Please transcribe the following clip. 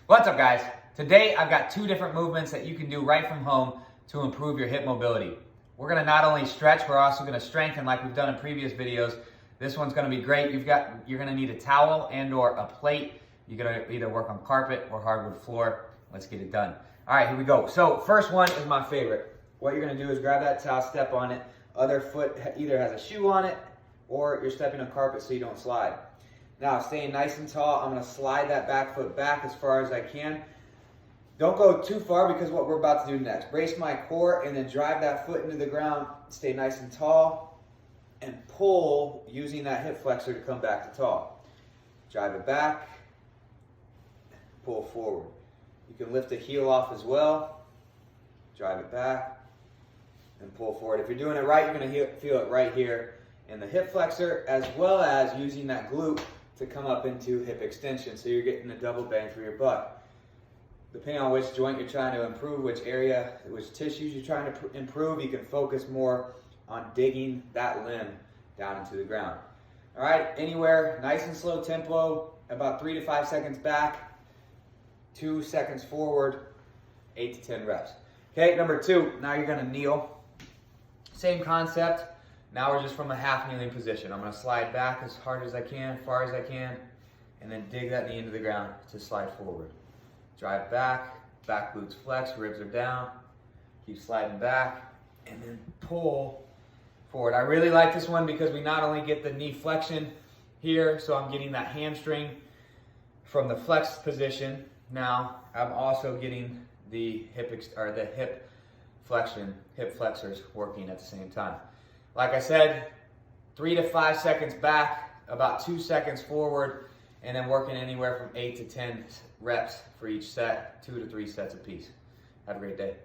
What's up, guys? Today I've got two different movements that you can do right from home to improve your hip mobility. We're gonna not only stretch, we're also gonna strengthen like we've done in previous videos. This one's gonna be great. You're gonna need a towel and or a plate. You're gonna either work on carpet or hardwood floor. Let's get it done. All right, here we go. So first one is my favorite. What you're gonna do is grab that towel, step on it. Other foot either has a shoe on it or you're stepping on carpet so you don't slide. Now, staying nice and tall, I'm gonna slide that back foot back as far as I can. Don't go too far because what we're about to do next. Brace my core and then drive that foot into the ground. Stay nice and tall and pull using that hip flexor to come back to tall. Drive it back, pull forward. You can lift the heel off as well. Drive it back and pull forward. If you're doing it right, you're gonna feel it right here in the hip flexor, as well as using that glute to come up into hip extension, so you're getting a double bang for your buck. Depending on which joint you're trying to improve, which area, which tissues you're trying to improve, you can focus more on digging that limb down into the ground. All right, anywhere, nice and slow tempo, about 3 to 5 seconds back, 2 seconds forward, 8 to 10 reps. Okay, number two, now you're gonna kneel. Same concept. Now we're just from a half kneeling position. I'm gonna slide back as hard as I can, far as I can, and then dig that knee into the ground to slide forward. Drive back glutes flex, ribs are down. Keep sliding back, and then pull forward. I really like this one because we not only get the knee flexion here, so I'm getting that hamstring from the flex position. Now I'm also getting the hip flexion, hip flexors working at the same time. Like I said, 3 to 5 seconds back, about 2 seconds forward, and then working anywhere from 8 to 10 reps for each set, 2 to 3 sets apiece. Have a great day.